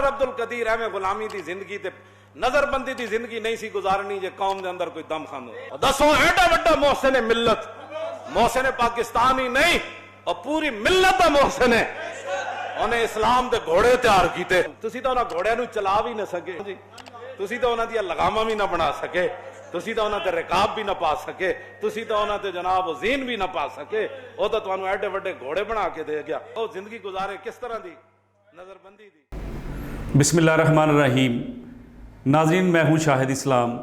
Doctor عبد القدیر ایویں غلامی دی زندگی تے نظر بندی دی زندگی نہیں سی گزارنی جے قوم دے اندر کوئی دم خان ہو. دسو ایڈا وڈا محسن ملت، محسن پاکستان ہی نہیں اور پوری ملت دا محسن ہے. انہیں اسلام دے گھوڑے تیار کیتے، تسی تو انہاں گھوڑیاں نو چلا بھی نہ سکے جی، تسی تو انہاں دی لگاماں بھی نہ بنا سکے، تسی تو انہاں تے رکاب بھی نہ پا سکے، تسی تو انہاں تے جناب زین بھی نہ پا سکے. وہ تو تانوں ایڈے وڈے گھوڑے بنا کے دے گیا. وہ زندگی گزارے کس طرح دی نظر بندی دی. بسم اللہ الرحمن الرحیم. ناظرین، میں ہوں شاہد اسلام.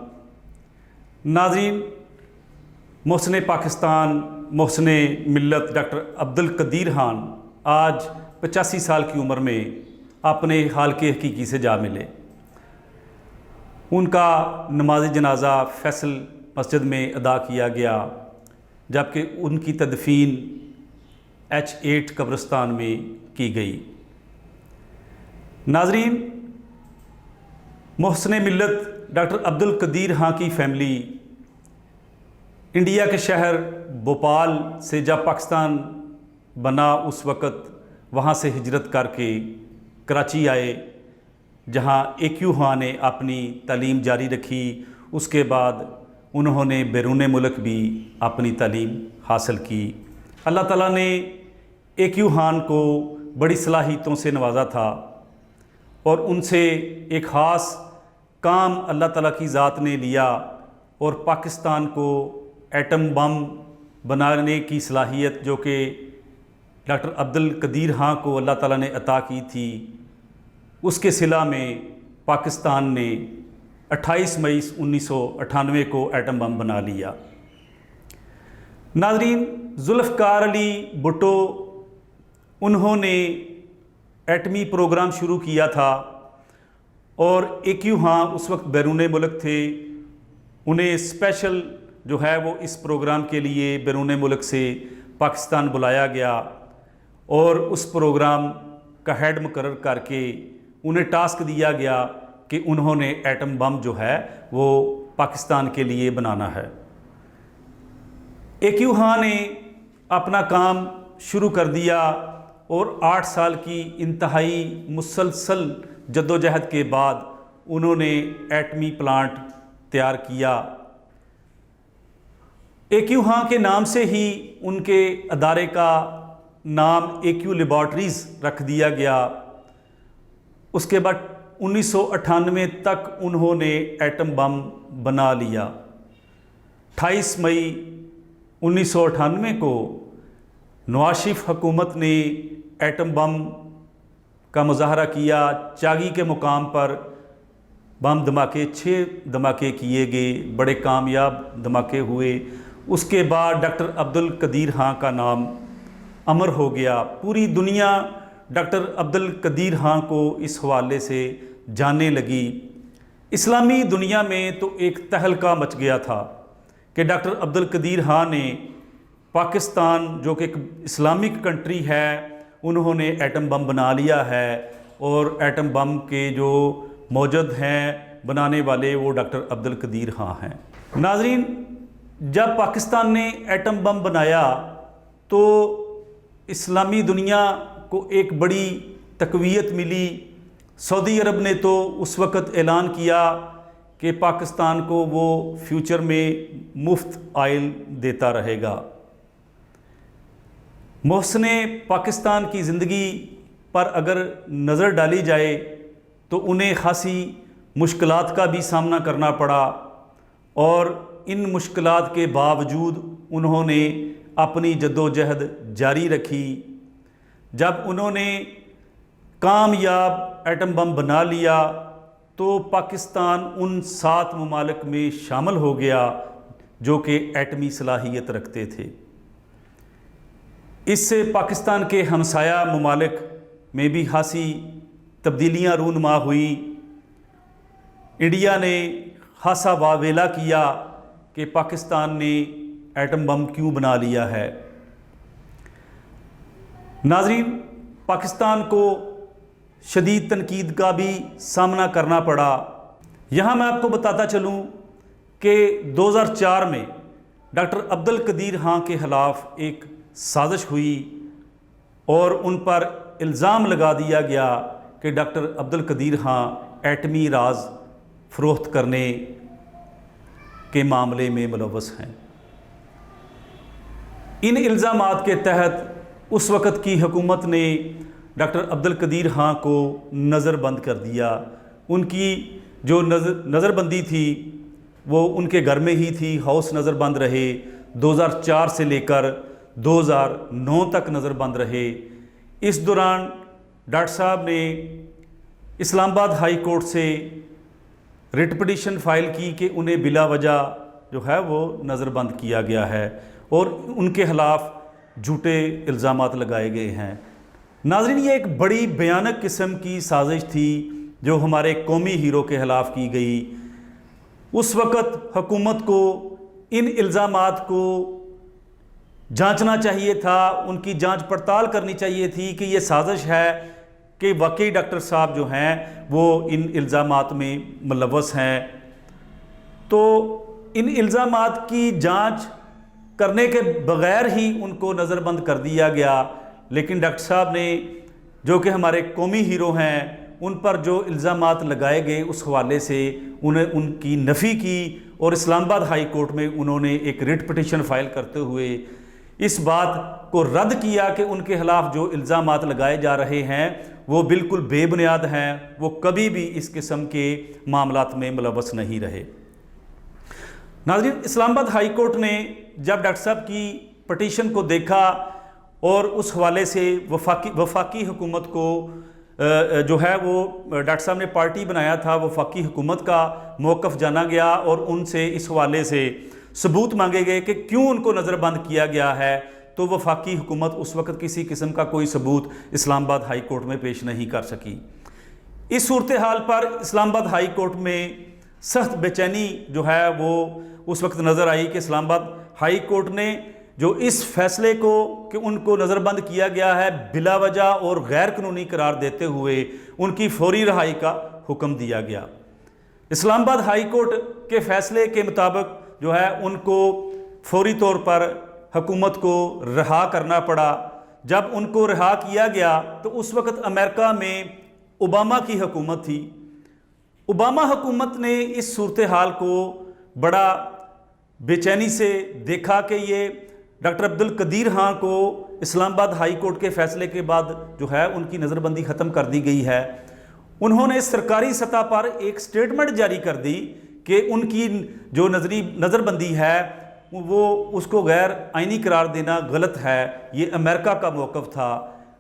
ناظرین، محسن پاکستان، محسن ملت ڈاکٹر عبد القدیر خان آج 85 سال کی عمر میں اپنے حال کے حقیقی سے جا ملے. ان کا نماز جنازہ فیصل مسجد میں ادا کیا گیا، جبکہ ان کی تدفین H8 قبرستان میں کی گئی. ناظرین، محسن ملت ڈاکٹر عبد القدیر خان کی فیملی انڈیا کے شہر بھوپال سے جب پاکستان بنا اس وقت وہاں سے ہجرت کر کے کراچی آئے، جہاں AQ خان نے اپنی تعلیم جاری رکھی. اس کے بعد انہوں نے بیرون ملک بھی اپنی تعلیم حاصل کی. اللہ تعالیٰ نے AQ خان کو بڑی صلاحیتوں سے نوازا تھا اور ان سے ایک خاص کام اللہ تعالیٰ کی ذات نے لیا اور پاکستان کو ایٹم بم بنانے کی صلاحیت جو کہ ڈاکٹر عبد القدیر خان کو اللہ تعالیٰ نے عطا کی تھی، اس کے صلہ میں پاکستان نے 28 مئی 1998 کو ایٹم بم بنا لیا. ناظرین، ذوالفقار علی بھٹو انہوں نے ایٹمی پروگرام شروع کیا تھا اور AQ خان اس وقت بیرون ملک تھے. انہیں اسپیشل جو ہے وہ اس پروگرام کے لیے بیرون ملک سے پاکستان بلایا گیا اور اس پروگرام کا ہیڈ مقرر کر کے انہیں ٹاسک دیا گیا کہ انہوں نے ایٹم بم جو ہے وہ پاکستان کے لیے بنانا ہے. AQ خان نے اپنا کام شروع کر دیا اور 8 سال کی انتہائی مسلسل جدوجہد کے بعد انہوں نے ایٹمی پلانٹ تیار کیا. AQ خان کے نام سے ہی ان کے ادارے کا نام AQ لیبارٹریز رکھ دیا گیا. اس کے بعد 1998 تک انہوں نے ایٹم بم بنا لیا. 28 مئی 1998 کو نواز شریف حکومت نے ایٹم بم کا مظاہرہ کیا. چاگی کے مقام پر بم دھماکے 6 دھماکے کیے گئے، بڑے کامیاب دھماکے ہوئے. اس کے بعد ڈاکٹر عبد القدیر خان کا نام امر ہو گیا. پوری دنیا ڈاکٹر عبد القدیر خان کو اس حوالے سے جاننے لگی. اسلامی دنیا میں تو ایک تہلکہ مچ گیا تھا کہ ڈاکٹر عبد القدیر خان نے پاکستان جو کہ ایک اسلامک کنٹری ہے، انہوں نے ایٹم بم بنا لیا ہے اور ایٹم بم کے جو موجود ہیں بنانے والے وہ ڈاکٹر عبد القدیر خان ہیں. ناظرین، جب پاکستان نے ایٹم بم بنایا تو اسلامی دنیا کو ایک بڑی تقویت ملی. سعودی عرب نے تو اس وقت اعلان کیا کہ پاکستان کو وہ فیوچر میں مفت آئل دیتا رہے گا. محسن پاکستان کی زندگی پر اگر نظر ڈالی جائے تو انہیں خاصی مشکلات کا بھی سامنا کرنا پڑا اور ان مشکلات کے باوجود انہوں نے اپنی جدوجہد جاری رکھی. جب انہوں نے کامیاب ایٹم بم بنا لیا تو پاکستان ان 7 ممالک میں شامل ہو گیا جو کہ ایٹمی صلاحیت رکھتے تھے. اس سے پاکستان کے ہمسایہ ممالک میں بھی خاصی تبدیلیاں رونما ہوئی. انڈیا نے خاصا واویلا کیا کہ پاکستان نے ایٹم بم کیوں بنا لیا ہے. ناظرین، پاکستان کو شدید تنقید کا بھی سامنا کرنا پڑا. یہاں میں آپ کو بتاتا چلوں کہ 2004 میں ڈاکٹر عبد القدیر خان کے خلاف ایک سازش ہوئی اور ان پر الزام لگا دیا گیا کہ ڈاکٹر عبدالقدیر خان ایٹمی راز فروخت کرنے کے معاملے میں ملوث ہیں۔ ان الزامات کے تحت اس وقت کی حکومت نے ڈاکٹر عبدالقدیر خان کو نظر بند کر دیا۔ ان کی جو نظر بندی تھی وہ ان کے گھر میں ہی تھی، ہاؤس نظر بند رہے، 2004 سے لے کر 2009 تک نظر بند رہے۔ اس دوران ڈاکٹر صاحب نے اسلام آباد ہائی کورٹ سے رٹ پٹیشن فائل کی کہ انہیں بلا وجہ جو ہے وہ نظر بند کیا گیا ہے اور ان کے خلاف جھوٹے الزامات لگائے گئے ہیں۔ ناظرین، یہ ایک بڑی بھیانک قسم کی سازش تھی جو ہمارے قومی ہیرو کے خلاف کی گئی۔ اس وقت حکومت کو ان الزامات کو جانچنا چاہیے تھا، ان کی جانچ پڑتال کرنی چاہیے تھی کہ یہ سازش ہے کہ واقعی ڈاکٹر صاحب جو ہیں وہ ان الزامات میں ملوث ہیں۔ تو ان الزامات کی جانچ کرنے کے بغیر ہی ان کو نظر بند کر دیا گیا، لیکن ڈاکٹر صاحب نے جو کہ ہمارے قومی ہیرو ہیں ان پر جو الزامات لگائے گئے اس حوالے سے انہیں ان کی نفی کی اور اسلام آباد ہائی کورٹ میں انہوں نے ایک رٹ پٹیشن فائل کرتے ہوئے اس بات کو رد کیا کہ ان کے خلاف جو الزامات لگائے جا رہے ہیں وہ بالکل بے بنیاد ہیں، وہ کبھی بھی اس قسم کے معاملات میں ملوث نہیں رہے۔ ناظرین، اسلام آباد ہائی کورٹ نے جب ڈاکٹر صاحب کی پٹیشن کو دیکھا اور اس حوالے سے وفاقی حکومت کو جو ہے وہ ڈاکٹر صاحب نے پارٹی بنایا تھا، وفاقی حکومت کا موقف جانا گیا اور ان سے اس حوالے سے ثبوت مانگے گئے کہ کیوں ان کو نظر بند کیا گیا ہے، تو وفاقی حکومت اس وقت کسی قسم کا کوئی ثبوت اسلام آباد ہائی کورٹ میں پیش نہیں کر سکی۔ اس صورتحال پر اسلام آباد ہائی کورٹ میں سخت بے چینی جو ہے وہ اس وقت نظر آئی کہ اسلام آباد ہائی کورٹ نے جو اس فیصلے کو کہ ان کو نظر بند کیا گیا ہے بلا وجہ اور غیر قانونی قرار دیتے ہوئے ان کی فوری رہائی کا حکم دیا گیا۔ اسلام آباد ہائی کورٹ کے فیصلے کے مطابق جو ہے ان کو فوری طور پر حکومت کو رہا کرنا پڑا۔ جب ان کو رہا کیا گیا تو اس وقت امریکہ میں اوباما کی حکومت تھی۔ اوباما حکومت نے اس صورتحال کو بڑا بے چینی سے دیکھا کہ یہ ڈاکٹر عبدالقدیر خان کو اسلام آباد ہائی کورٹ کے فیصلے کے بعد جو ہے ان کی نظر بندی ختم کر دی گئی ہے۔ انہوں نے سرکاری سطح پر ایک سٹیٹمنٹ جاری کر دی کہ ان کی جو نظر بندی ہے وہ اس کو غیر آئینی قرار دینا غلط ہے، یہ امریکہ کا موقف تھا۔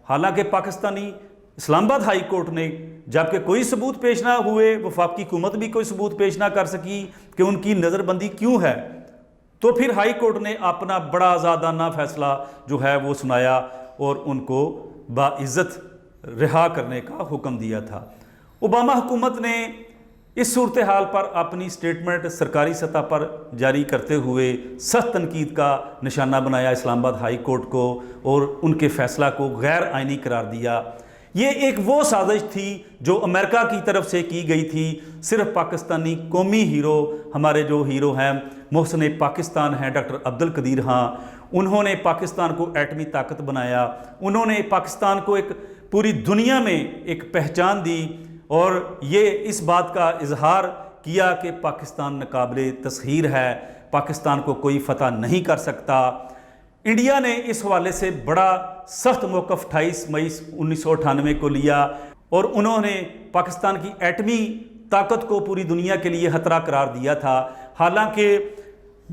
حالانکہ پاکستانی اسلام آباد ہائی کورٹ نے جبکہ کوئی ثبوت پیش نہ ہوئے، وفاقی حکومت بھی کوئی ثبوت پیش نہ کر سکی کہ ان کی نظر بندی کیوں ہے، تو پھر ہائی کورٹ نے اپنا بڑا آزادانہ فیصلہ جو ہے وہ سنایا اور ان کو باعزت رہا کرنے کا حکم دیا تھا۔ اوباما حکومت نے اس صورتحال پر اپنی سٹیٹمنٹ سرکاری سطح پر جاری کرتے ہوئے سخت تنقید کا نشانہ بنایا اسلام آباد ہائی کورٹ کو اور ان کے فیصلہ کو غیر آئینی قرار دیا۔ یہ ایک وہ سازش تھی جو امریکہ کی طرف سے کی گئی تھی۔ صرف پاکستانی قومی ہیرو، ہمارے جو ہیرو ہیں محسن پاکستان ہیں ڈاکٹر عبدالقدیر خان، انہوں نے پاکستان کو ایٹمی طاقت بنایا، انہوں نے پاکستان کو ایک پوری دنیا میں ایک پہچان دی اور یہ اس بات کا اظہار کیا کہ پاکستان ناقابل تسخیر ہے، پاکستان کو کوئی فتح نہیں کر سکتا۔ انڈیا نے اس حوالے سے بڑا سخت موقف 28 مئی 1998 کو لیا اور انہوں نے پاکستان کی ایٹمی طاقت کو پوری دنیا کے لیے خطرہ قرار دیا تھا۔ حالانکہ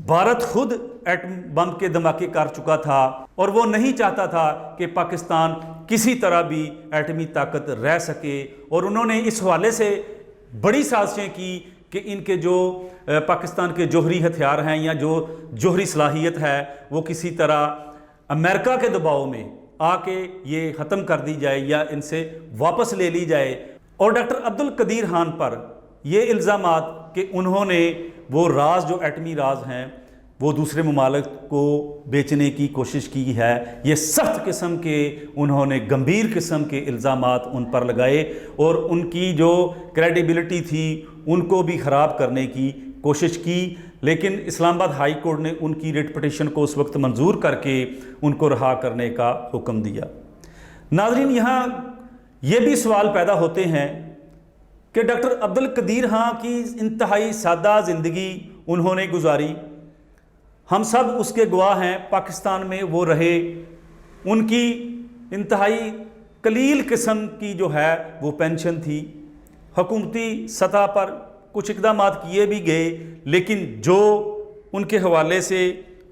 بھارت خود ایٹم بم کے دھماکے کر چکا تھا اور وہ نہیں چاہتا تھا کہ پاکستان کسی طرح بھی ایٹمی طاقت رہ سکے، اور انہوں نے اس حوالے سے بڑی سازشیں کی کہ ان کے جو پاکستان کے جوہری ہتھیار ہیں یا جو جوہری صلاحیت ہے وہ کسی طرح امریکہ کے دباؤ میں آ کے یہ ختم کر دی جائے یا ان سے واپس لے لی جائے۔ اور ڈاکٹر عبدالقدیر خان پر یہ الزامات کہ انہوں نے وہ راز جو ایٹمی راز ہیں وہ دوسرے ممالک کو بیچنے کی کوشش کی ہے، یہ سخت قسم کے انہوں نے گمبھیر قسم کے الزامات ان پر لگائے اور ان کی جو کریڈیبلٹی تھی ان کو بھی خراب کرنے کی کوشش کی۔ لیکن اسلام آباد ہائی کورٹ نے ان کی ریٹ پٹیشن کو اس وقت منظور کر کے ان کو رہا کرنے کا حکم دیا۔ ناظرین، یہاں یہ بھی سوال پیدا ہوتے ہیں کہ ڈاکٹر عبد القدیر خان کی انتہائی سادہ زندگی انہوں نے گزاری، ہم سب اس کے گواہ ہیں، پاکستان میں وہ رہے، ان کی انتہائی قلیل قسم کی جو ہے وہ پینشن تھی، حکومتی سطح پر کچھ اقدامات کیے بھی گئے، لیکن جو ان کے حوالے سے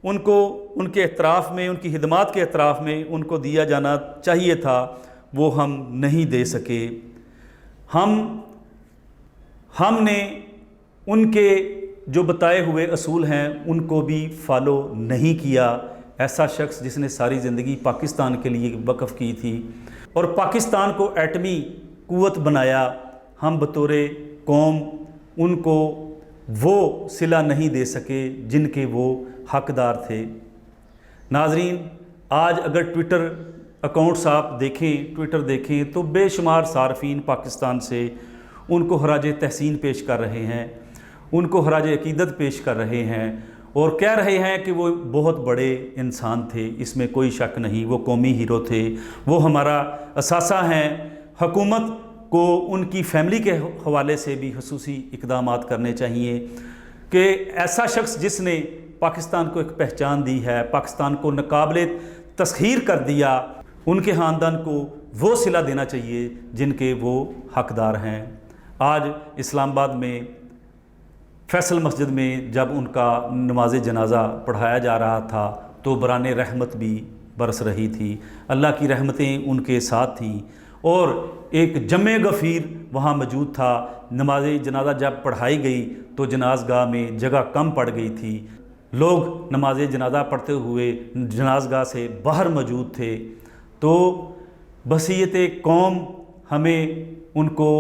ان کو ان کے اعتراف میں، ان کی خدمات کے اعتراف میں ان کو دیا جانا چاہیے تھا، وہ ہم نہیں دے سکے۔ ہم نے ان کے جو بتائے ہوئے اصول ہیں ان کو بھی فالو نہیں کیا۔ ایسا شخص جس نے ساری زندگی پاکستان کے لیے وقف کی تھی اور پاکستان کو ایٹمی قوت بنایا، ہم بطور قوم ان کو وہ صلہ نہیں دے سکے جن کے وہ حقدار تھے۔ ناظرین، آج اگر ٹویٹر اکاؤنٹس آپ دیکھیں، ٹویٹر دیکھیں تو بے شمار صارفین پاکستان سے ان کو خراج تحسین پیش کر رہے ہیں، ان کو خراج عقیدت پیش کر رہے ہیں اور کہہ رہے ہیں کہ وہ بہت بڑے انسان تھے، اس میں کوئی شک نہیں، وہ قومی ہیرو تھے، وہ ہمارا اثاثہ ہیں۔ حکومت کو ان کی فیملی کے حوالے سے بھی خصوصی اقدامات کرنے چاہیے کہ ایسا شخص جس نے پاکستان کو ایک پہچان دی ہے، پاکستان کو ناقابل تسخیر کر دیا، ان کے خاندان کو وہ صلہ دینا چاہیے جن کے وہ حقدار ہیں۔ آج اسلام آباد میں فیصل مسجد میں جب ان کا نماز جنازہ پڑھایا جا رہا تھا تو بران رحمت بھی برس رہی تھی، اللہ کی رحمتیں ان کے ساتھ تھیں اور ایک جمع غفیر وہاں موجود تھا۔ نماز جنازہ جب پڑھائی گئی تو جنازگاہ میں جگہ کم پڑ گئی تھی، لوگ نماز جنازہ پڑھتے ہوئے جنازگاہ سے باہر موجود تھے۔ تو بصیت قوم ہمیں ان کو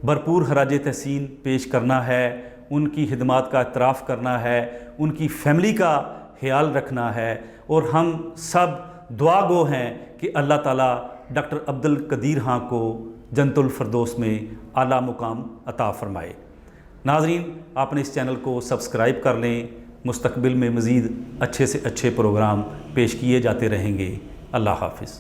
بھرپور خراج تحسین پیش کرنا ہے، ان کی خدمات کا اعتراف کرنا ہے، ان کی فیملی کا خیال رکھنا ہے، اور ہم سب دعا گو ہیں کہ اللہ تعالیٰ ڈاکٹر عبد القدیر خان کو جنت الفردوس میں اعلیٰ مقام عطا فرمائے۔ ناظرین، آپ نے اس چینل کو سبسکرائب کر لیں، مستقبل میں مزید اچھے سے اچھے پروگرام پیش کیے جاتے رہیں گے۔ اللہ حافظ۔